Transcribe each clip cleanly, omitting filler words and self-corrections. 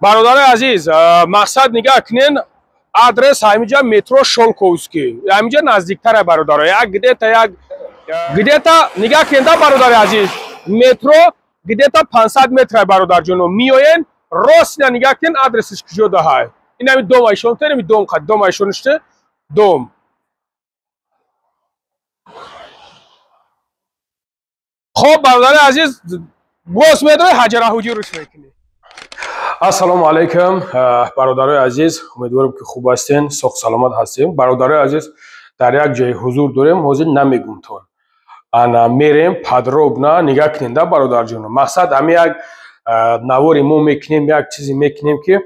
бародари азиз, мақсад нигоҳ кунед, адрес ҳаминҷа метро Шолковский, ҳаминҷа наздиктара бародаро, гидета нигоҳ кунед бародари азиз, метро гидета 500 метр бародарҷоно, миёен ростина нигоҳ кунед, адресиш куҷо даҳай. Ин ҳамин дом айшонтер, ҳамин дом қад, дом айшониште, дом. خب برادر عزیز باز میدونی حجره حجورش میکنی. السلام علیکم برادرای عزیز، امیدوارم که خوب هستین، سوخ سلامت هستیم. برادرای عزیز در یک جای حضور داریم، حاضر نمیگم تون. انا میریم پادروبنا نگاه کنین دا برادر جون. مقصد همین یک نواری ما میکنیم، یک چیزی میکنیم که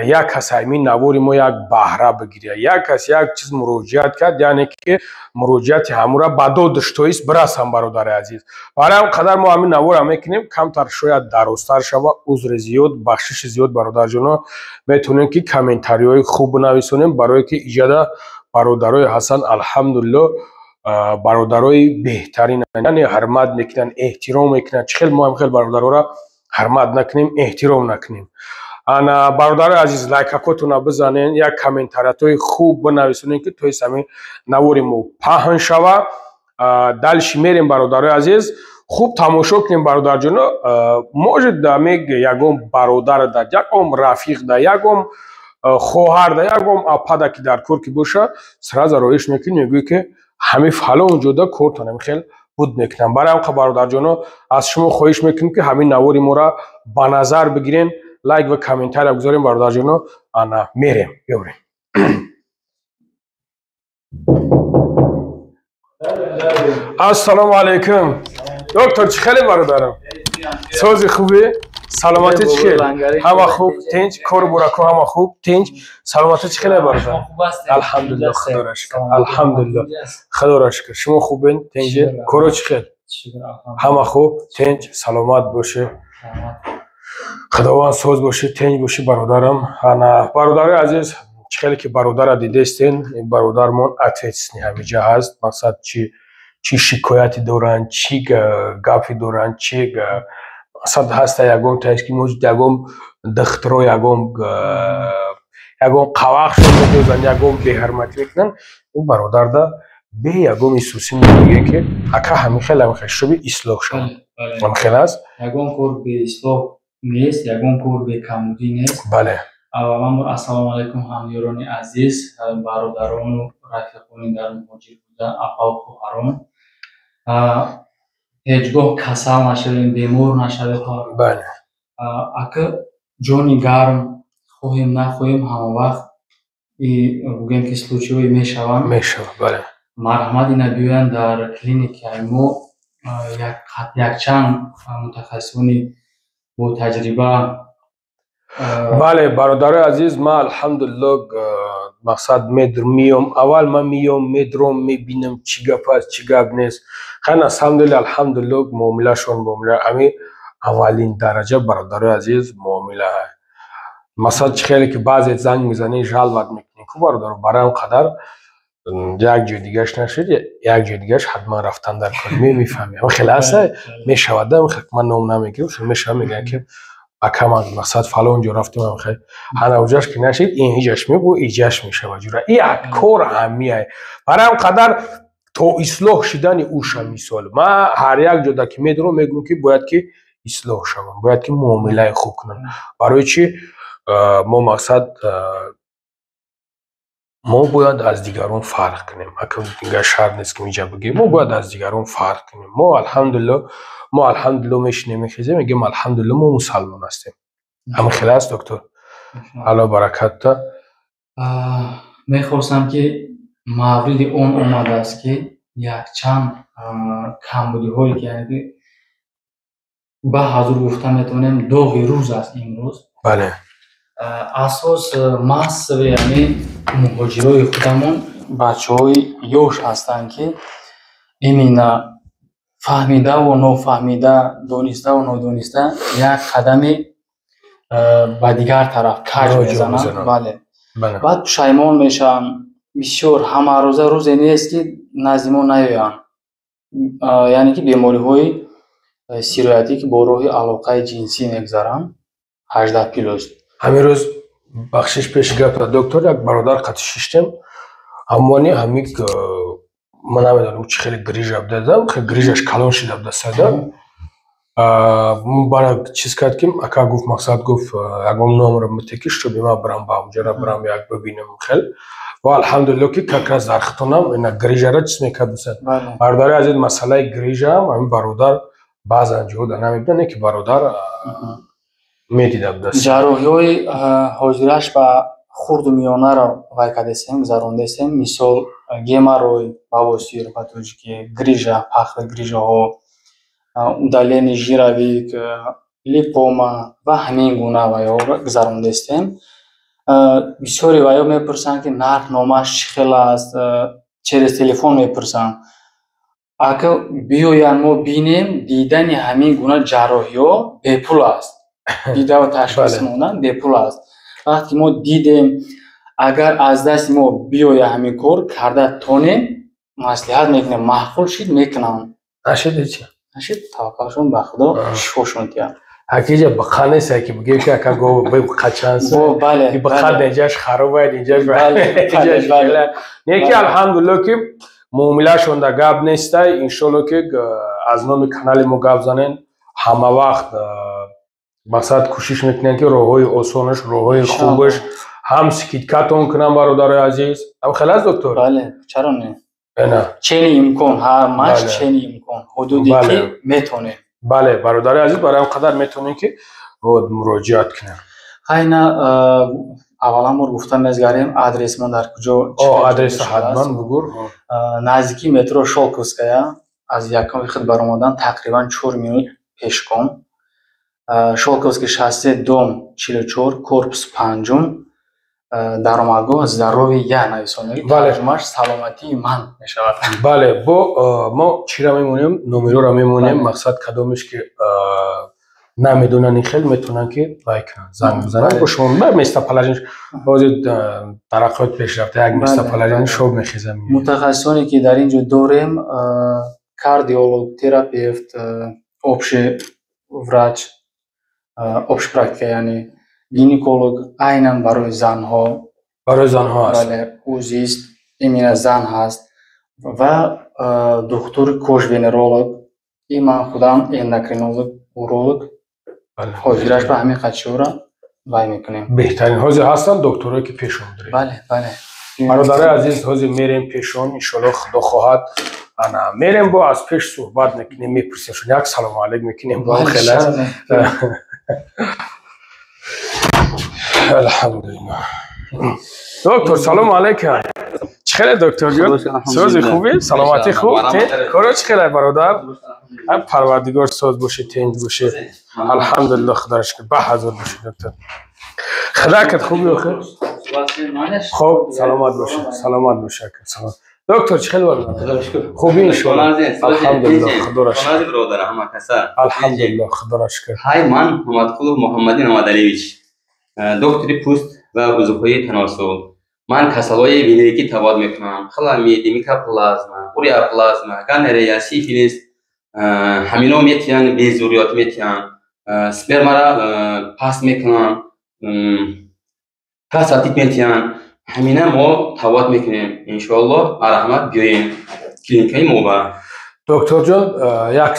یک کس همین نواری ما یک بهره بگیره، یک کس یک چیز مراجعت کرد، یعنی که مراجعت همون را به دادش تویست برسم برادر عزیز. برای اون قدر ما همین نوار هم میکنیم، کمتر شاید درستر شود، عذر زیاد، بخشش زیاد برادر جون میتونیم که کامنتاری های خوب بنویسونیم برای که ایجاد برادرای حسن الحمدلله برادرای بهترین، یعنی حرمت میکنن، احترام میکنن. خیلی ما هم خیلی برادرها را حرمت نکنیم، احترام نکنیم. انا برادر عزیز لایکاتون بزنین، یک کامنتاراتوی خوب بنویسونین که توی همین نواری مو پهن شوه. دلش میریم برادر عزیز، خوب تماشا کنیم برادر جون. موجود میگ یکم برادر ده، یکم رفیق ده، یکم خواهر ده، یکم اپا که در کور کی باشه، سراز رویش میکنی میگویی که همه فلان جدا کورتون خیلی بود میکنم. برای اون برادر جون از شما خواهش میکنیم که همین نواری ما را به نظر بگیرین، لایک و کامنتار بگذاریم برادر جون. انا میریم بیاریم. السلام علیکم دکتر، چه خیلی برادرم؟ سوزی خوبی؟ سلامتی چه خیلی؟ همه خوب تنج کار براکو همه خوب تنج سلامتی چه خیلی برادرم؟ الحمدلله خدا را شکر. الحمدلله خدا را شکر. شما خوبین تنج کارو چه خیلی؟ همه خوب تنج سلامت باشه، خداوند سوز باشه، تنج باشه برادرم. انا برادر عزیز چه خیلی که برادر دیدستین، این برادرمون اتیسنی همیجا هست. مقصد چی شکایتی دارن، چی گپی دارن، چی مقصد هست یکم تایش که موجود یکم دخترو یکم قواق شده دوزن، یکم به حرمتی میکنن. این برادر دا به یکم ایسوسی میگه که اکا همین خیلی شبی اصلاح شد. همین خیلی هست یکم کور به اصلاح نیست، یکم کور به کمودی نیست. بله. و السلام علیکم همیاران عزیز، برادران و رفیقان در مهاجر بودن، اپا و خواهران. هیچگاه کسل نشویم، بیمار نشویم. بله. اگه جانی گرم خواهیم نخواهیم همه وقت بگیم که سلوچیوی میشوند. بله. مرحمت اینا بیاین در کلینیک ما یک چند متخصصانی با تجربه. بله برادر عزیز، ما الحمدلله مقصد میام اول ما میدرم میبینم چی گپ است چی گپ نیست. خیلی الحمدلله معامله شون معامله امی اولین درجه برادر عزیز معامله های. مثلا خیلی که بعضی زنگ میزنی جلوت میکنی که برادر برای اون قدر یک جای دیگهش نشد، یک جای دیگهش حتما رفتن در کار میفهمی. اما خیلی هسته میشوده من نام نمیگیرم، میشه میگن که اکم مقصد فلان جا رفتیم هم خیلی هنه اوجاش که نشید این هیجاش میگو ایجاش میشه و جوره این کار همیه. برای اون قدر تا اصلاح شدن اوش هم میسال ما هر یک جا که میدونم میگم که باید که اصلاح شوم، باید که معامله خوب کنم. برای چی ما مقصد ما باید از دیگران فرق کنیم. اکم دیگه شرط نیست که میجا بگیم ما باید از دیگران فرق کنیم. ما الحمدلله میشنیم میخیزیم میگیم الحمدلله ما مسلمان هستیم. همه خیلی است دکتر. الله برکت تا. میخواستم که مورد اون اومده است که یک چند کمبودی هایی که یعنی به حضور گفته میتونیم دو روز است امروز. بله. اساس ماس یعنی مهاجرای خودمون بچه های یوش هستن که ایمینا فهمیده و نفهمیده، دانسته و نادانسته یک قدمی به دیگر طرف کج میزنن. بله. بعد پشیمان میشن بسیار. همه روزه نیست که نزد ما نیاین، یعنی که بیماری های سیرایتی که با راه علاقه جنسی میگذارن 18 کیلوست. همین روز بخشش پیش گرفت دکتر یک برادر قطع شیشتم همانی همی من نمیدونم چه خیلی گریج دادم خیلی گریجش کلان شده بود ساده برای چیز کرد که اکا گفت مقصد گفت اگم نامرم متکیش تو بیما برام با اونجا برام یک ببینم خیل و الحمدلله که کاکراز در خطونم این گریجه را چیز میکرد بسید برادر از این مسئله گریجه هم همین برادر بعضا جهود نمیبینه که برادر میدیده بود جراحی های حاضرش با خورد و میانه را وای کردیم گذراندیم مثال گیماروی بواسیر پاتولوژی گریجه پخت گریجه ها удаление жировик, липома و همین گونه وای‌ها را گذراندیم. بسیاری وای‌ها میپرسند که نرخ نامش چقدر است، через تلفن میپرسند. اگر بیاین ما بینیم دیدن همین گونه جراحی‌ها بپول است. دیده و تشخیص موندن بپول است. وقتی ما دیدیم اگر از دست ما بیای همین کار کرده تونیم مصلحت میکنیم معقول شید میکنم. نشد چی؟ نشد توکلشون به خدا شوشون کرد. حقیقت بخانه سه که بگیم که اگر گو بخچانس بله بخاد اینجاش خرابه اینجاش بله نیکی الحمدلله که معاملهشون در گاب نیسته انشالله که از نام کانال ما گاب زنن همه وقت مقصد کوشش میکنن که راههای آسانش راههای خوبش هم سکیتکاتون کنن برادر عزیز هم خلاص دکتر بله چرا نه چنین امکان همش چنین امکان حدودی که میتونه بله برادر عزیز برای اون قدر میتونین که مراجعت کنن خیلی اولا ما گفتم میذاریم آدرس ما در کجا آدرس حتما بگو نزدیکی مترو شالکوفسکایا از یکم خود برآمدن تقریبا 4 minut پیشگام شالکوفسکی شاسی دوم 44 کورپس پنجم درآمدگاه здоровье я нависонали ترجمهش سلامتی من میشود بله با ما چی را میمونیم نمره را میمونیم مقصد کدامش که نمیدونن خیلی میتونن که لایک کنن زنگ بزنن با شما مستر پلاژین باز ترقیات پیش رفته یک مستر پلاژین شو میخیزم متخصصانی که در اینجا داریم کاردیولوگ تراپیوت общий врач общий практика یعنی گینکولوگ عیناً برای زنها هست بله اوزیست ایمین زن هست و دکتر کوش وینرولوگ ایمان خودم اندوکرینولوگ اورولوگ حاضرش به همین خدشه را وای میکنیم بهترین حاضر هستن دکترایی که پیشون داریم بله برادر عزیز حاضر میریم پیشون انشالله خدا خواهد انا میریم با از پیش صحبت میکنیم میپرسیم شون یک سلام علیک میکنیم با خلاص الحمدلله دکتر سلام علیکم چخیره دکتر جون سوز خوبی سلامتی خوب کارا چخیره برادر پروردگار ساز باشه تنج باشه الحمدلله خدا شکر به حضور باشه دکتر خدا کد خوبی بخیر خوب سلامت باشه سلام دکتر چخیره برادر خوبی ان شاء الله الحمدلله خدا شکر برادر همه کسا الحمدلله خدا شکر های من محمدقلو محمدی نامدعلیویچ دکتری پوست و عضوهای تناسل من کسالای وینریکی تباد میکنم خلامیدی میکاپلازما اوریاپلازما گانریا سیفیلیس همینا میتیان بیزوریات میتیان سپرما را پاس میکنم پاساتیک میتیان همینا ما تباد میکنیم انشالله رحمت بیاین کلینیکای ما با دکتر جان یک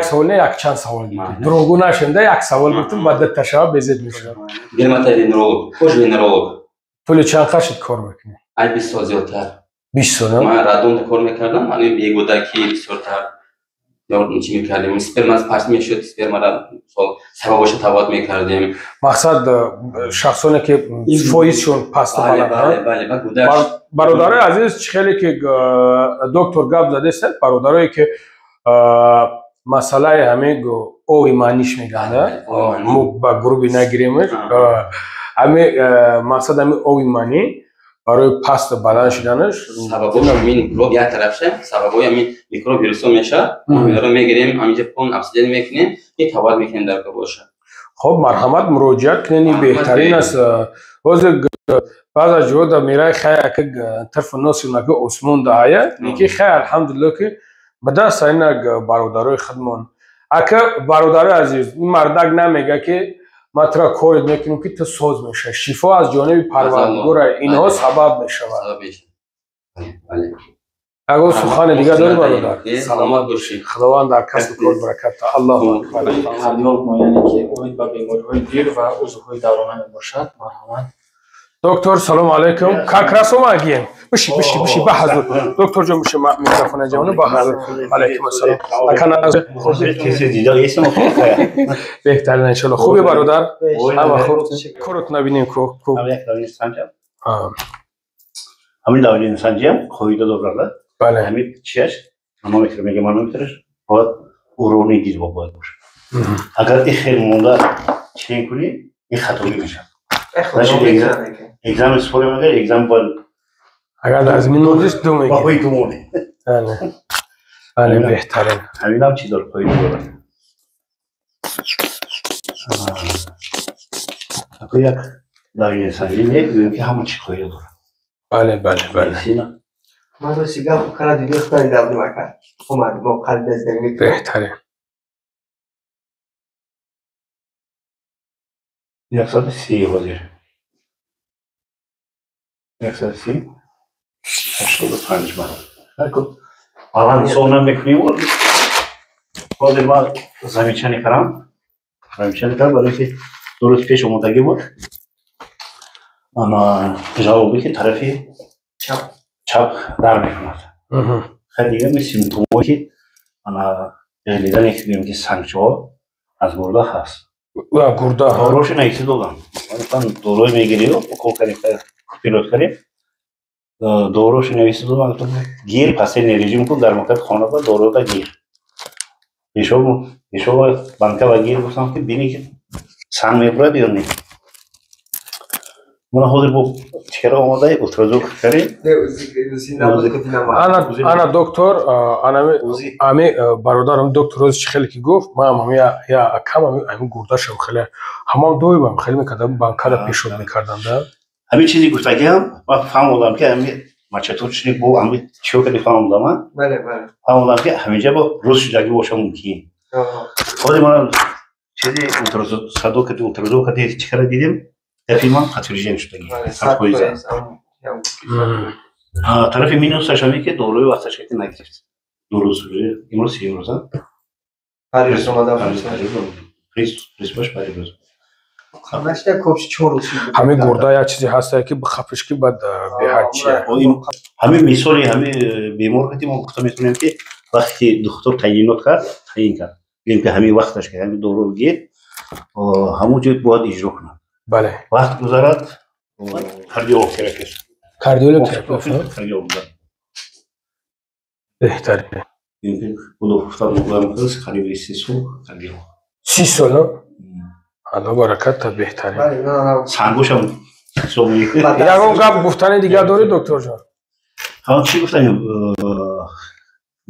سوال نه یک چند سوال دروغگو نشنده یک سوال گفتم بعد تشابه بزید میشه گرماتولینرولوگ خوش وینرولوگ طول چند خشت کار میکنی؟ ای 20 سال زیادتر 20 سال من رادون کار میکردم من یک گودکی بسیارتر یاد چی میکردیم سپرم از پاس میشد سپرم را سببش تباد میکردیم مقصد شخصانی که فویزشون پاس بله برادر عزیز خیلی که دکتر گاب زده است برادرایی که مسئله همه او ایمانیش میگن مو با گروهی نگیریمش همه مقصد همه او ایمانی برای پاست بلند شدنش سببش همین میکروب یک طرف شه سببش همین میکروب ویروس میشه ما رو میگیریم همینجا پون اکسیژن میکنیم این تباد میکنیم در که باشه خب مرحمت مراجعت کنین بهترین است باز بعض از جهود میرای خیلی که طرف ناسی نگه عثمان دعایه نیکی خیلی الحمدلله که به دست این برادرای خدمان اگه برادر عزیز این مردک نمیگه که مطرح کارت میکنیم که تو ساز میشه شفا از جانب پروردگار اینها سبب میشود. بله. اگر سخن دیگه داری برادر؟ سلامت باشی. خداوند در کسب کار برکت ده. الله اکبر. هردیار ما یعنی که امید به بیماری‌های دیر و عضوهای دورانه باشد. مرحمت. دکتر سلام علیکم. کاکراسو ماگیم. بشی به حضور. دکتر جان میشه میکروفون جوانه با حضور. علیکم السلام. اکنون کسی دیگه اسم خوب بهترین ان شاء الله. خوبه برادر؟ همه خوب. کورت نبینیم کو. همین داوری انسانی هم خویده دورده. بله. همین چیش؟ اما میگم من میترش. باید اورونی دید باید باشه. اگر این خیلی مونده چین کنی این خطایی میشه. اگزام اسپوری میگه اگزام باید. اگر لازمی نودیست دو میگه. با خوی تو مونه. بله بهترین. همین هم چی دار خویده دورده. اگر یک داوری انسانی میگه که همون چی خویده دورده. بله. من رو سیگار کنه دیگه خیلی داوری میکنم. اومد ما قلب ازدگی بهترین. 130 وزیر 130 85 من الان سونا میکنیم خود ما زمینچه کردم برای که درست پیش اومدگی بود اما جوابی که طرفی چپ در میکند خیلی دیگه می سیمتومایی که انا لیدن یک بیم که سنگچه از گرده هست گرده ها دوروش نیستی دادم من دوروی میگیری و کل کنیم پیلوت کنیم دوروش نیستی دادم گیر پسی نیریجیم کن در مکت خانه با دورو دا گیر ایشو بانکه و گیر بستم که بینی که سنگ میبره بیرون نیم من خود با چرا آمده اترازو کریم انا دکتر امی برادرم دکتر روز خیلی که گفت ما یا کم امی گرده شم خیلی همام دوی بام خیلی میکردم بانکه را پیشود میکردم ده همین چیزی گفتگیم و فهمیدم که امی ما چطور چی بو امی چیو که فهمیدم من فهمیدم که همینجا با روز شدگی باشه ممکن خود من چیزی اترازو که چیکار دیدیم فیلم خطریجی شدگی طرف مینوسش همی که دوروی وقتش که نگرفت دو روز امروز 3 روز پریروز اومدم ریس باش پریروز همش تا کوبش 4 روز همین گرده یک چیزی هست که بخفش که بعد به هر چیه همین مثالی همین بیمار که ما گفتم میتونیم که وقتی دکتر تعیین کرد بگیم که همین وقتش که همین دورو گیر همونجا باید اجرا کنه بله وقت گذارد کاردیولوگ بهتره این خود گفتم مقدم کس قریب 30 سال الله برکت تا بهتره سنگوش هم یکم گپ گفتن دیگه داری دکتر جان ها چی گفتم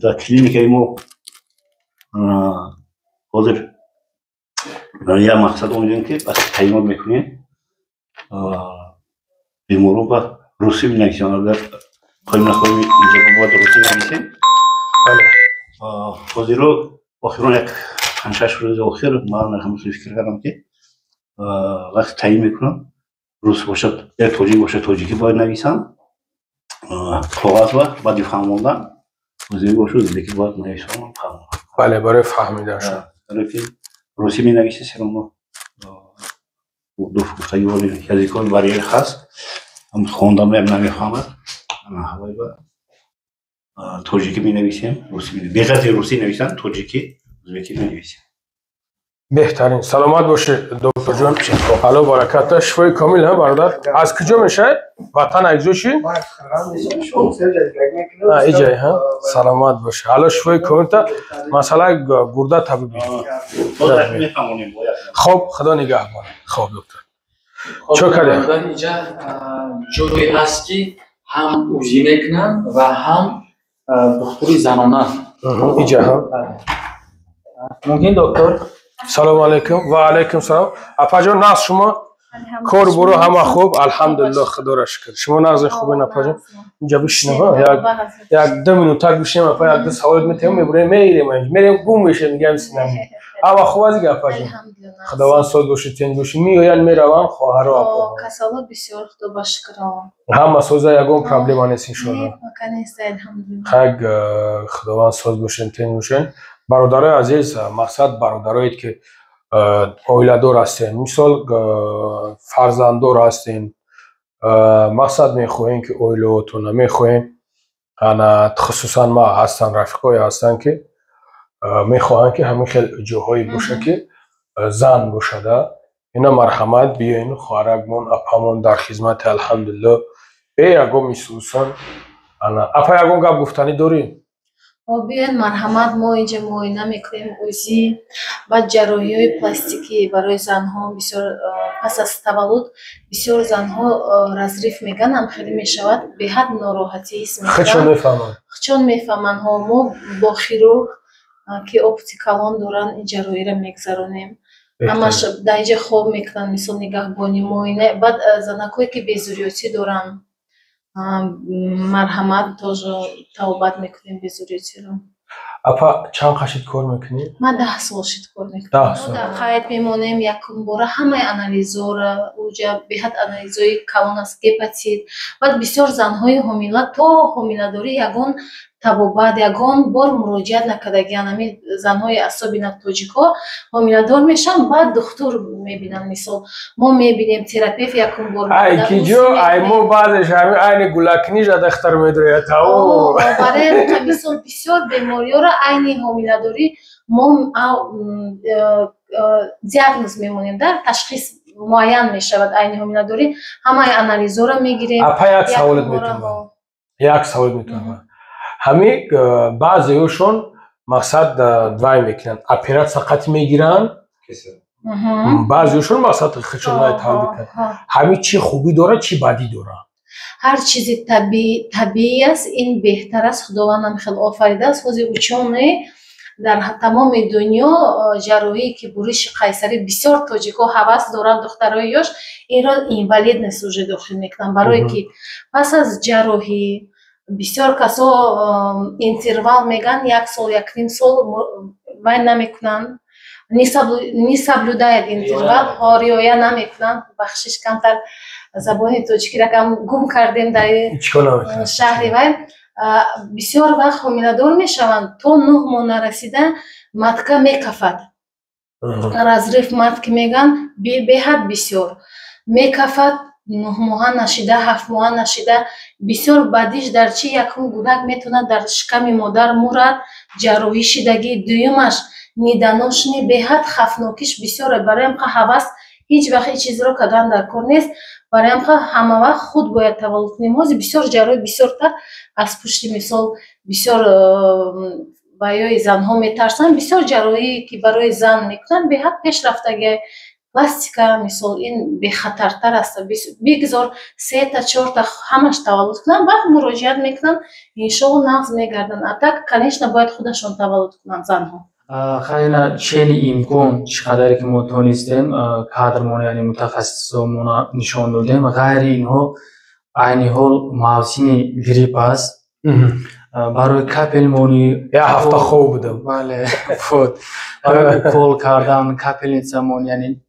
در کلینیک ما حاضر یا مقصد اونجایی که بس تعیین میکنیم بیمارو با روسی بینیسیم اگر خواهیم نخواهیم اینجا باید روسی بینیسیم بله حاضر رو آخرون یک 5-6 روز آخر من همونطوری فکر کردم که وقت تعیین میکنم روس باشد یک توجیه باشد توجیهی باید نویسم کاغذ و بعدی فهموندن حاضر باشد دیگه باید نویسم فهموندن بله برای فهمیدن شد روسی می نویسی سرم دو گفتگی ولی یزیکان برای هست هم خوندم نمیفهمد اما هوای با توجیکی می نویسیم روسی می نویسیم بغیر روسی نویسن توجیکی ازبکی می نویسیم بهترین سلامت باشه دکتر جان حالا برکت شفای کامل ها برادر از کجا میشه وطن اگزوشی ایجای ها سلامت باشه حالا شفای کامل تا مسئله گرده طبیبی خب خدا نگهبان خب دکتر چه کردیم اینجا جوی هست که هم اوزی میکنن و هم دکتری زنانه اینجا ها ممکن دکتر سلام علیکم و علیکم سلام اپا جان ناز شما کار برو همه خوب الحمدلله خدا را شکر شما ناز خوبه اپا جان اینجا بشینه ها یک 2 مینوت تا بشینم اپا یک 2 سوال میتونم میبریم میریم گم میشه میگم سینم اما خوب از گپ کردیم خداوند سود باشه تنگ باشه میآیند میروند خواهر و اپا کسالا بسیار خدا با شکر همه سوزا یگون پرابلم نیست ان شاء الله مکانیست الحمدلله خداوند سود باشین تنگ باشین برادرای عزیز مقصد برادرایی که اویلادور هستین مثال فرزنددار هستین مقصد میخواین که اویلاتون میخواین انا خصوصا ما هستن رفیقای هستن که میخواهن که همین خیلی جاهایی باشه که زن باشه اینا مرحمت بیاین خواهرگمون اپامون در خدمت الحمدلله یگو میسوسن اپا یگون گپ گفتنی دارین بیاین مرحمت ما اینجا معاینه میکنیم اوزی و جراحی های پلاستیکی برای زنها بسیار پس از تولد بسیار زنها رزریف میگن هم خیلی میشود به حد ناراحتی است چون میفهمن ها ما با خیرورگ که اپتیکالان دارن این جراحی را میگذرونیم همش در اینجا خواب میکنن مثل نگهبانی معاینه بعد زنکایی که بیزوریاتی دارن مرحمت توبت میکنیم بیزوریاتی رو اپا چند قشید کار میکنی؟ من 10 سال شد کار میکنم 10 سال در خیط میمونیم یکم باره همه انالیزا را اوجا به حد انالیزای کلان است گپاتیت بعد بسیار زنهای حامله تا حامله داری یگان табобат ягон бор муроҷиат накардагиан ҳамин занҳои асобина тоҷикҳо ҳомиладор мешаванд баъд духтур мебинанд мисол мо мебинем терапевт якум бор ай ки ҷо ай мо баъдеш ҳамин айни гулакнижа дахтар медроятау барои мисол бисёр бемориёро айни ҳомиладорӣ мо диагноз мемонем дар ташхис муайян мешавад айни ҳомиладорӣ ҳамаи анализҳоро мегирем апа як саволат метавонам ҳами баъзеҳошон мақсад двай мекунанд оператсия қати мегиранд баъзеҳошон мақсад хичолай тавл мекунанд ҳами чӣ хубӣ дорад чӣ бадӣ дорад ҳар чизи табиӣ аст ин беҳтар аст худовандам хеле офаридааст ҳозир учёные дар тамоми дунё ҷарроҳие ки буриши қайсарӣ бисёр тоҷикҳо ҳавас доранд духтарои ёш инро инвалидность уже дохил мекунанд барое ки пас аз ҷарроҳӣ бисёр касо интервал меган 1 сол 1.5 сол вай намекунанд не соблюдает интервал риоя намекунанд бахшиш камтар забони тоҷикӣ ракам гум кардем дар шаҳри вай бисёр вақт ҳомиладор мешаванд то 9 моҳ нарасида матка мекафад разриф матки меган беҳад бисёр мекафад 9 моҳа нашида 7 моҳа нашида бисёр бадиш дар чи якум гунак метавонад дар шиками модар мурад ҷарроҳӣ шидагӣ дуюмаш ниданошни беҳад хафнокиш бисёре барои ҳамқа ҳавас ҳеҷ вақт ин чизро кардан дар кор нест барои ҳамқа ҳама вақт худ бояд таваллуд кунем ҳозир бисёр ҷарроҳӣ бисёртар аз пушти мисол бисёр баёи занҳо метарсанд бисёр ҷарроҳие ки барои зан мекунанд беҳад пешрафтаги пластика мисол ин бехатартар аст бигзор 3 та 4 та ҳамаш таваллуд кунанд баъд муроҷиат мекунанд иншоалло нағз мегарданд а так конечно бояд худашон таваллуд кунанд занҳо خیلی چنین امکان چقدری که ما تونستیم کادرمان یعنی متخصصان نشان دادیم غیر اینها عین حال موسم گریپ است برای کپلمانی یا هفته خوب بودم بله بود برای کول کردن کپلینسمون یعنی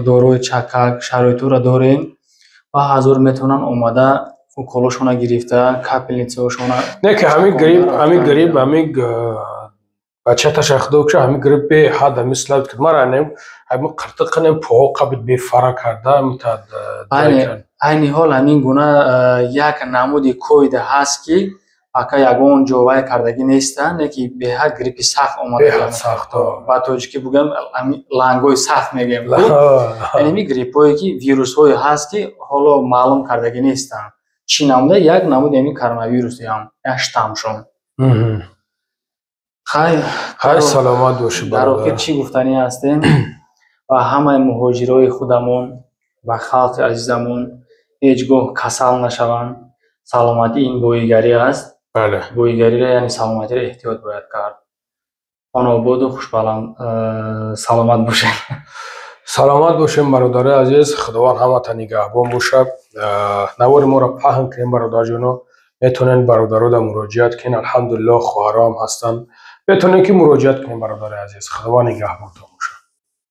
داروی چکک شرایط را داریم و حضور میتونن اومده کولشون گرفته کپلینسشون نه که همین گریپ همین بچه تشخدو که همین گریپ به حد مثل که ما رانیم همین قرطقنیم فوق بد به فرق کرده متعد عین حال همین گونه یک نمودی کوید هست که اگه یگون جوای کردگی نیستن که به حد گریپ سخت اومده به حد سخت با توجه که بگم همین لنگوی سخت میگم یعنی گریپایی که ویروس های هست که حالا معلوم کردگی نیستن چی نموده یک نمود یعنی کرونا ویروسی هم یا شتامشون خیلی سلامت باشی در آخر چی گفتنی هستیم و همه مهاجرای خودمون و خلق عزیزمون هیچگاه کسل نشوند سلامتی این گویگری است بله گویگری را یعنی سلامتی را احتیاط باید کرد خانه آباد و خوشبالم سلامت باشین سلامت باشین برادر عزیز خداوند همه تا نگهبان باشه نوار ما را پهن کنیم برادر جانو میتونین برادرها در مراجعت کنین الحمدلله خواهرام هستن بتونین که مراجعت کنین برادر عزیز خداوند نگهبانتون